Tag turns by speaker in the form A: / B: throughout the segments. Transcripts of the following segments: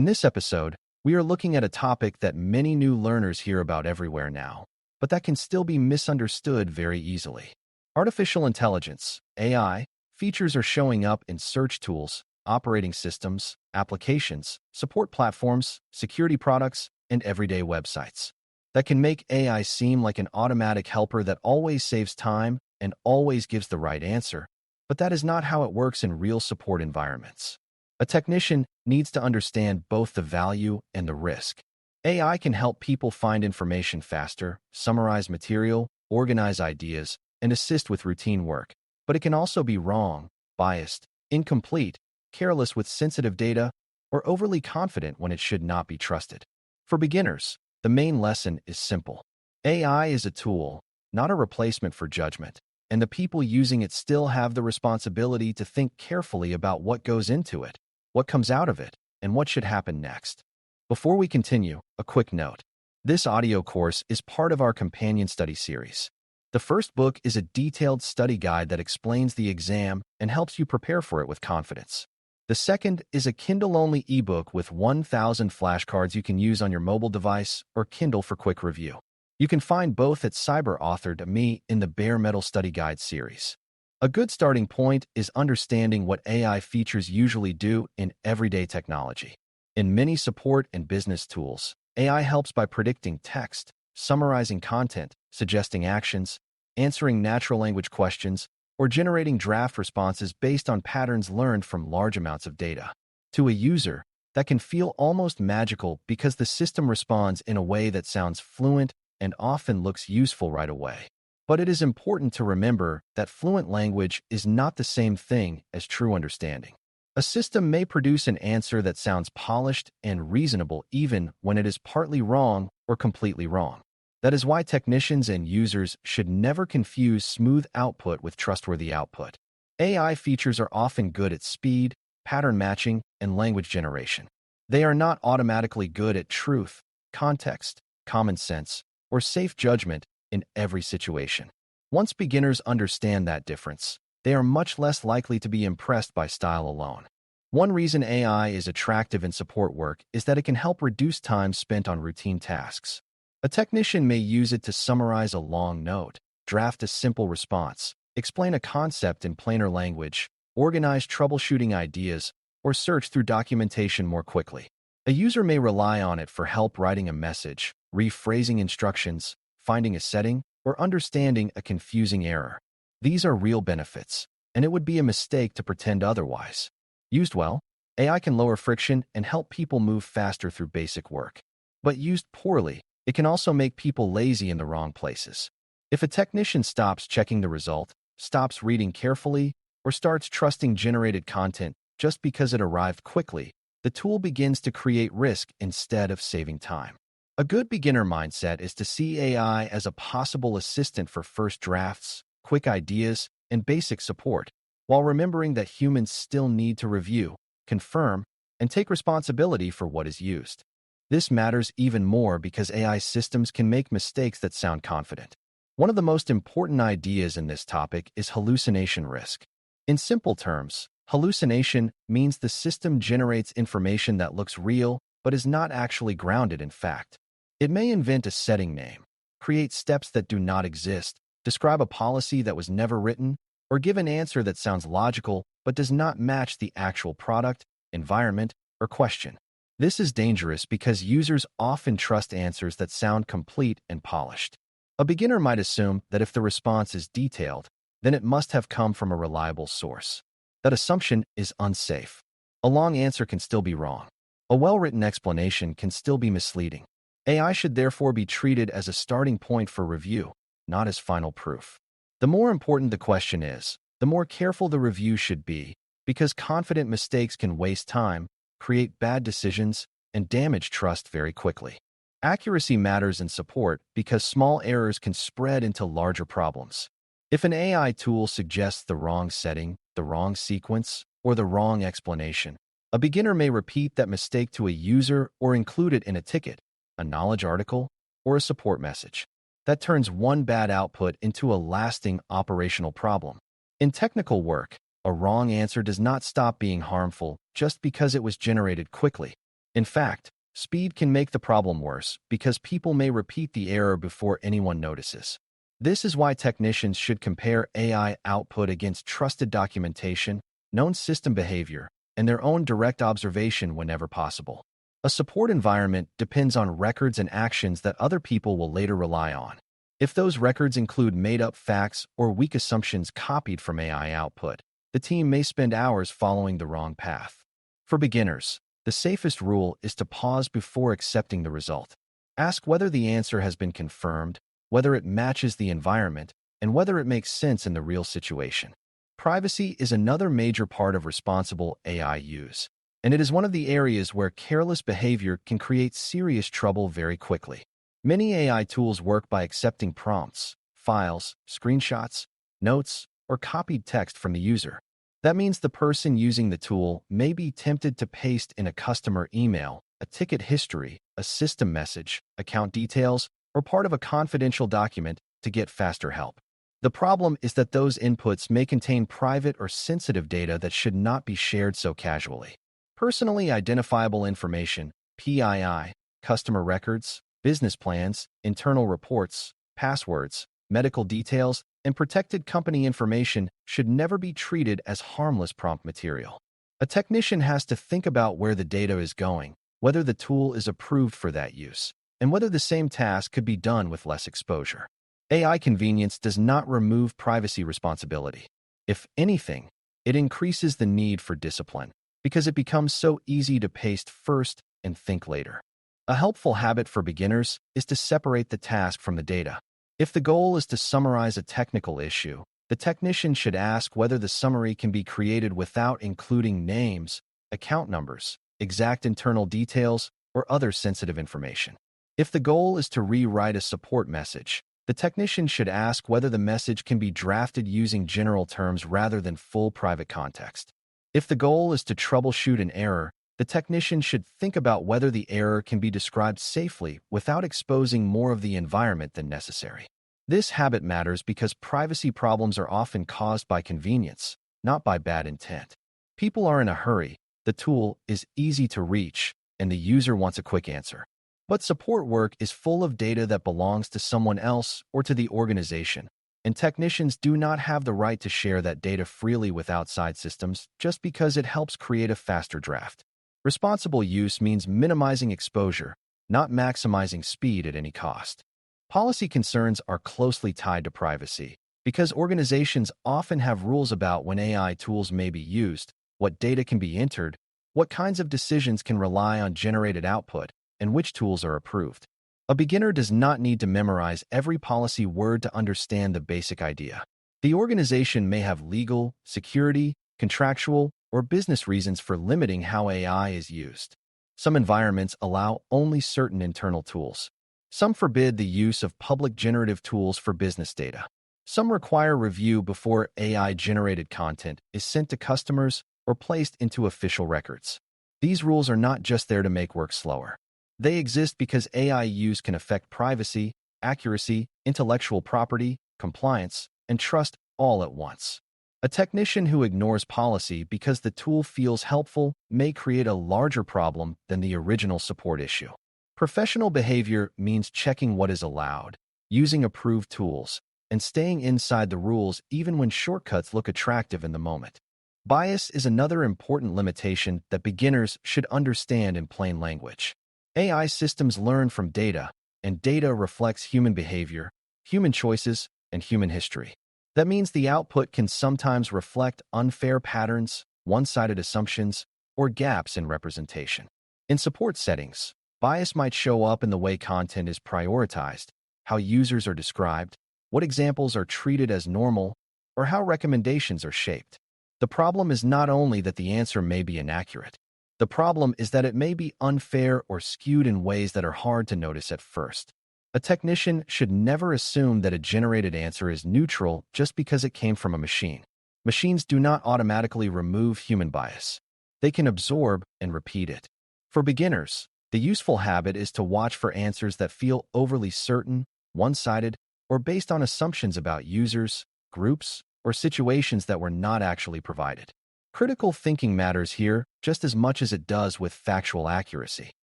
A: In this episode, we are looking at a topic that many new learners hear about everywhere now, but that can still be misunderstood very easily. Artificial intelligence, AI, features are showing up in search tools, operating systems, applications, support platforms, security products, and everyday websites. That can make AI seem like an automatic helper that always saves time and always gives the right answer, but that is not how it works in real support environments. A technician needs to understand both the value and the risk. AI can help people find information faster, summarize material, organize ideas, and assist with routine work, but it can also be wrong, biased, incomplete, careless with sensitive data, or overly confident when it should not be trusted. For beginners, the main lesson is simple. AI is a tool, not a replacement for judgment, and the people using it still have the responsibility to think carefully about what goes into it, what comes out of it, and what should happen next. Before we continue, a quick note. This audio course is part of our companion study series. The first book is a detailed study guide that explains the exam and helps you prepare for it with confidence. The second is a Kindle-only ebook with 1,000 flashcards you can use on your mobile device or Kindle for quick review. You can find both at Cyber.Me in the Bare Metal Study Guide series. A good starting point is understanding what AI features usually do in everyday technology. In many support and business tools, AI helps by predicting text, summarizing content, suggesting actions, answering natural language questions, or generating draft responses based on patterns learned from large amounts of data. To a user, that can feel almost magical because the system responds in a way that sounds fluent and often looks useful right away. But it is important to remember that fluent language is not the same thing as true understanding. A system may produce an answer that sounds polished and reasonable even when it is partly wrong or completely wrong. That is why technicians and users should never confuse smooth output with trustworthy output. AI features are often good at speed, pattern matching, and language generation. They are not automatically good at truth, context, common sense, or safe judgment in every situation. Once beginners understand that difference, they are much less likely to be impressed by style alone. One reason AI is attractive in support work is that it can help reduce time spent on routine tasks. A technician may use it to summarize a long note, draft a simple response, explain a concept in plainer language, organize troubleshooting ideas, or search through documentation more quickly. A user may rely on it for help writing a message, rephrasing instructions, finding a setting, or understanding a confusing error. These are real benefits, and it would be a mistake to pretend otherwise. Used well, AI can lower friction and help people move faster through basic work. But used poorly, it can also make people lazy in the wrong places. If a technician stops checking the result, stops reading carefully, or starts trusting generated content just because it arrived quickly, the tool begins to create risk instead of saving time. A good beginner mindset is to see AI as a possible assistant for first drafts, quick ideas, and basic support, while remembering that humans still need to review, confirm, and take responsibility for what is used. This matters even more because AI systems can make mistakes that sound confident. One of the most important ideas in this topic is hallucination risk. In simple terms, hallucination means the system generates information that looks real but is not actually grounded in fact. It may invent a setting name, create steps that do not exist, describe a policy that was never written, or give an answer that sounds logical but does not match the actual product, environment, or question. This is dangerous because users often trust answers that sound complete and polished. A beginner might assume that if the response is detailed, then it must have come from a reliable source. That assumption is unsafe. A long answer can still be wrong. A well-written explanation can still be misleading. AI should therefore be treated as a starting point for review, not as final proof. The more important the question is, the more careful the review should be, because confident mistakes can waste time, create bad decisions, and damage trust very quickly. Accuracy matters in support because small errors can spread into larger problems. If an AI tool suggests the wrong setting, the wrong sequence, or the wrong explanation, a beginner may repeat that mistake to a user or include it in a ticket, a knowledge article, or a support message. That turns one bad output into a lasting operational problem. In technical work, a wrong answer does not stop being harmful just because it was generated quickly. In fact, speed can make the problem worse because people may repeat the error before anyone notices. This is why technicians should compare AI output against trusted documentation, known system behavior, and their own direct observation whenever possible. A support environment depends on records and actions that other people will later rely on. If those records include made-up facts or weak assumptions copied from AI output, the team may spend hours following the wrong path. For beginners, the safest rule is to pause before accepting the result. Ask whether the answer has been confirmed, whether it matches the environment, and whether it makes sense in the real situation. Privacy is another major part of responsible AI use, and it is one of the areas where careless behavior can create serious trouble very quickly. Many AI tools work by accepting prompts, files, screenshots, notes, or copied text from the user. That means the person using the tool may be tempted to paste in a customer email, a ticket history, a system message, account details, or part of a confidential document to get faster help. The problem is that those inputs may contain private or sensitive data that should not be shared so casually. Personally identifiable information, PII, customer records, business plans, internal reports, passwords, medical details, and protected company information should never be treated as harmless prompt material. A technician has to think about where the data is going, whether the tool is approved for that use, and whether the same task could be done with less exposure. AI convenience does not remove privacy responsibility. If anything, it increases the need for discipline, because it becomes so easy to paste first and think later. A helpful habit for beginners is to separate the task from the data. If the goal is to summarize a technical issue, the technician should ask whether the summary can be created without including names, account numbers, exact internal details, or other sensitive information. If the goal is to rewrite a support message, the technician should ask whether the message can be drafted using general terms rather than full private context. If the goal is to troubleshoot an error, the technician should think about whether the error can be described safely without exposing more of the environment than necessary. This habit matters because privacy problems are often caused by convenience, not by bad intent. People are in a hurry, the tool is easy to reach, and the user wants a quick answer. But support work is full of data that belongs to someone else or to the organization, and technicians do not have the right to share that data freely with outside systems just because it helps create a faster draft. Responsible use means minimizing exposure, not maximizing speed at any cost. Policy concerns are closely tied to privacy because organizations often have rules about when AI tools may be used, what data can be entered, what kinds of decisions can rely on generated output, and which tools are approved. A beginner does not need to memorize every policy word to understand the basic idea. The organization may have legal, security, contractual, or business reasons for limiting how AI is used. Some environments allow only certain internal tools. Some forbid the use of public generative tools for business data. Some require review before AI-generated content is sent to customers or placed into official records. These rules are not just there to make work slower. They exist because AI use can affect privacy, accuracy, intellectual property, compliance, and trust all at once. A technician who ignores policy because the tool feels helpful may create a larger problem than the original support issue. Professional behavior means checking what is allowed, using approved tools, and staying inside the rules even when shortcuts look attractive in the moment. Bias is another important limitation that beginners should understand in plain language. AI systems learn from data, and data reflects human behavior, human choices, and human history. That means the output can sometimes reflect unfair patterns, one-sided assumptions, or gaps in representation. In support settings, bias might show up in the way content is prioritized, how users are described, what examples are treated as normal, or how recommendations are shaped. The problem is not only that the answer may be inaccurate. The problem is that it may be unfair or skewed in ways that are hard to notice at first. A technician should never assume that a generated answer is neutral just because it came from a machine. Machines do not automatically remove human bias. They can absorb and repeat it. For beginners, the useful habit is to watch for answers that feel overly certain, one-sided, or based on assumptions about users, groups, or situations that were not actually provided. Critical thinking matters here just as much as it does with factual accuracy.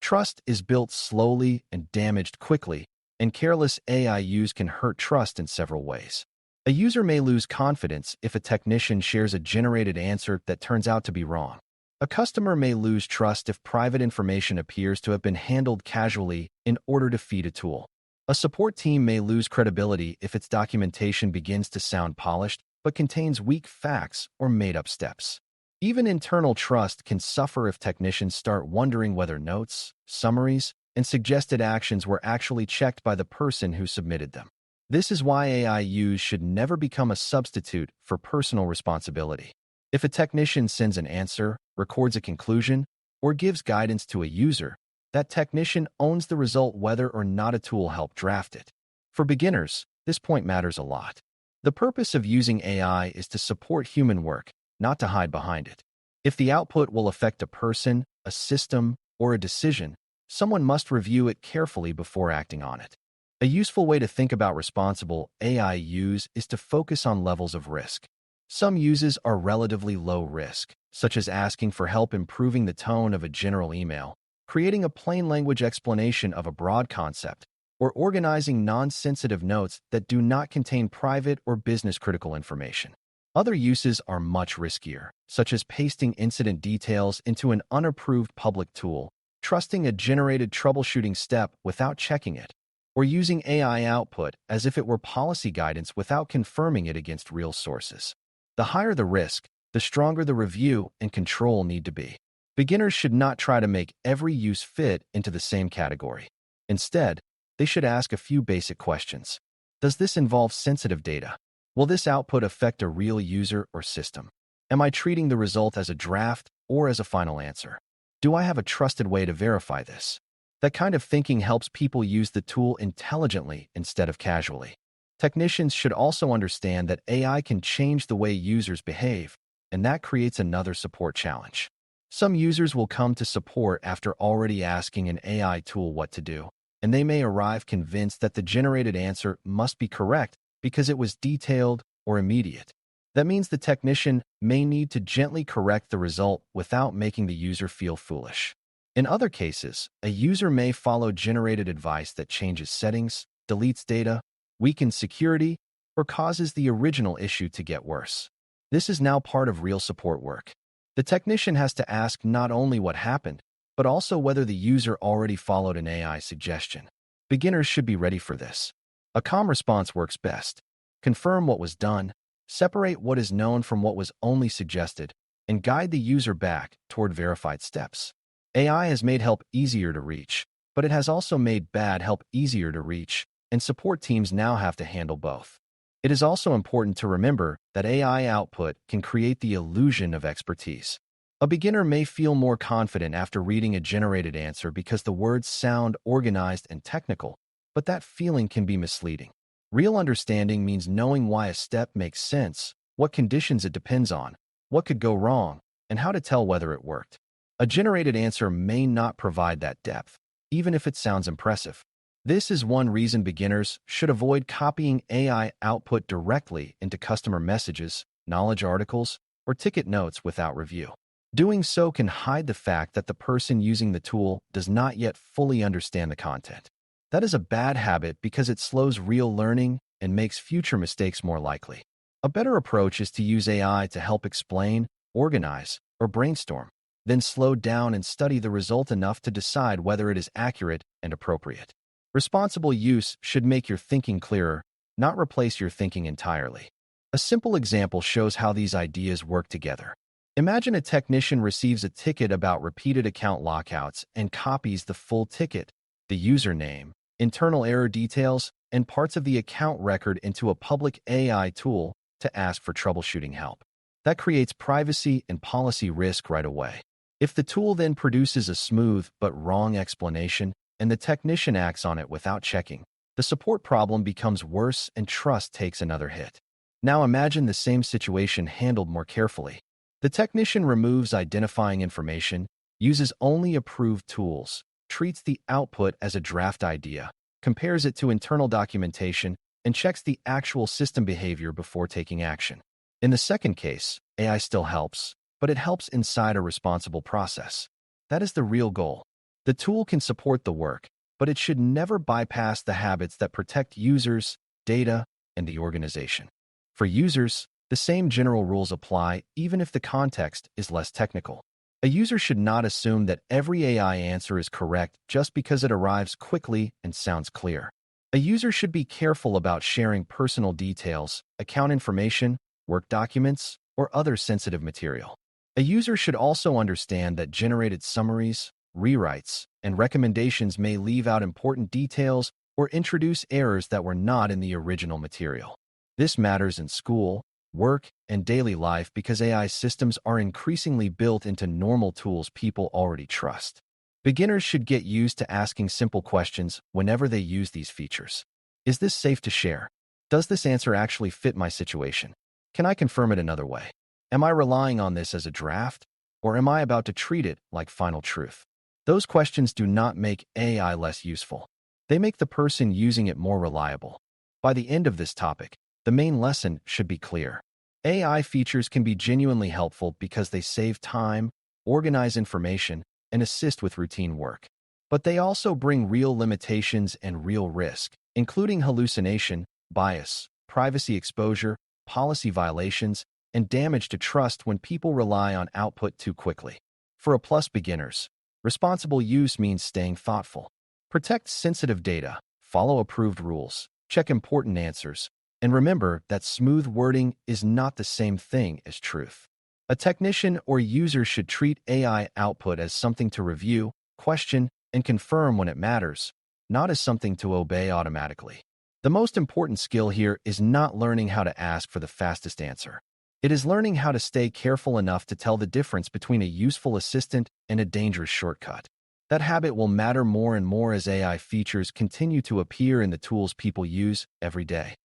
A: Trust is built slowly and damaged quickly, and careless AI use can hurt trust in several ways. A user may lose confidence if a technician shares a generated answer that turns out to be wrong. A customer may lose trust if private information appears to have been handled casually in order to feed a tool. A support team may lose credibility if its documentation begins to sound polished but contains weak facts or made-up steps. Even internal trust can suffer if technicians start wondering whether notes, summaries, and suggested actions were actually checked by the person who submitted them. This is why AI use should never become a substitute for personal responsibility. If a technician sends an answer, records a conclusion, or gives guidance to a user, that technician owns the result whether or not a tool helped draft it. For beginners, this point matters a lot. The purpose of using AI is to support human work, not to hide behind it. If the output will affect a person, a system, or a decision, someone must review it carefully before acting on it. A useful way to think about responsible AI use is to focus on levels of risk. Some uses are relatively low risk, such as asking for help improving the tone of a general email, creating a plain language explanation of a broad concept, or organizing non-sensitive notes that do not contain private or business-critical information. Other uses are much riskier, such as pasting incident details into an unapproved public tool, trusting a generated troubleshooting step without checking it, or using AI output as if it were policy guidance without confirming it against real sources. The higher the risk, the stronger the review and control need to be. Beginners should not try to make every use fit into the same category. Instead, they should ask a few basic questions. Does this involve sensitive data? Will this output affect a real user or system? Am I treating the result as a draft or as a final answer? Do I have a trusted way to verify this? That kind of thinking helps people use the tool intelligently instead of casually. Technicians should also understand that AI can change the way users behave, and that creates another support challenge. Some users will come to support after already asking an AI tool what to do, and they may arrive convinced that the generated answer must be correct because it was detailed or immediate. That means the technician may need to gently correct the result without making the user feel foolish. In other cases, a user may follow generated advice that changes settings, deletes data, weakens security, or causes the original issue to get worse. This is now part of real support work. The technician has to ask not only what happened, but also whether the user already followed an AI suggestion. Beginners should be ready for this. A calm response works best. Confirm what was done, separate what is known from what was only suggested, and guide the user back toward verified steps. AI has made help easier to reach, but it has also made bad help easier to reach, and support teams now have to handle both. It is also important to remember that AI output can create the illusion of expertise. A beginner may feel more confident after reading a generated answer because the words sound organized and technical, but that feeling can be misleading. Real understanding means knowing why a step makes sense, what conditions it depends on, what could go wrong, and how to tell whether it worked. A generated answer may not provide that depth, even if it sounds impressive. This is one reason beginners should avoid copying AI output directly into customer messages, knowledge articles, or ticket notes without review. Doing so can hide the fact that the person using the tool does not yet fully understand the content. That is a bad habit because it slows real learning and makes future mistakes more likely. A better approach is to use AI to help explain, organize, or brainstorm, then slow down and study the result enough to decide whether it is accurate and appropriate. Responsible use should make your thinking clearer, not replace your thinking entirely. A simple example shows how these ideas work together. Imagine a technician receives a ticket about repeated account lockouts and copies the full ticket, the username, internal error details, and parts of the account record into a public AI tool to ask for troubleshooting help. That creates privacy and policy risk right away. If the tool then produces a smooth but wrong explanation, and the technician acts on it without checking, the support problem becomes worse and trust takes another hit. Now imagine the same situation handled more carefully. The technician removes identifying information, uses only approved tools, treats the output as a draft idea, compares it to internal documentation, and checks the actual system behavior before taking action. In the second case, AI still helps, but it helps inside a responsible process. That is the real goal. The tool can support the work, but it should never bypass the habits that protect users, data, and the organization. For users, the same general rules apply even if the context is less technical. A user should not assume that every AI answer is correct just because it arrives quickly and sounds clear. A user should be careful about sharing personal details, account information, work documents, or other sensitive material. A user should also understand that generated summaries, rewrites, and recommendations may leave out important details or introduce errors that were not in the original material. This matters in school, work, and daily life because AI systems are increasingly built into normal tools people already trust. Beginners should get used to asking simple questions whenever they use these features. Is this safe to share? Does this answer actually fit my situation? Can I confirm it another way? Am I relying on this as a draft, or am I about to treat it like final truth? Those questions do not make AI less useful. They make the person using it more reliable. By the end of this topic, the main lesson should be clear. AI features can be genuinely helpful because they save time, organize information, and assist with routine work. But they also bring real limitations and real risk, including hallucination, bias, privacy exposure, policy violations, and damage to trust when people rely on output too quickly. For A+ beginners, responsible use means staying thoughtful. Protect sensitive data, follow approved rules, check important answers, and remember that smooth wording is not the same thing as truth. A technician or user should treat AI output as something to review, question, and confirm when it matters, not as something to obey automatically. The most important skill here is not learning how to ask for the fastest answer. It is learning how to stay careful enough to tell the difference between a useful assistant and a dangerous shortcut. That habit will matter more and more as AI features continue to appear in the tools people use every day.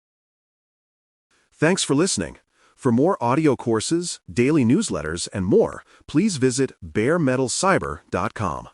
B: Thanks for listening. For more audio courses, daily newsletters, and more, please visit DailyCyber.News.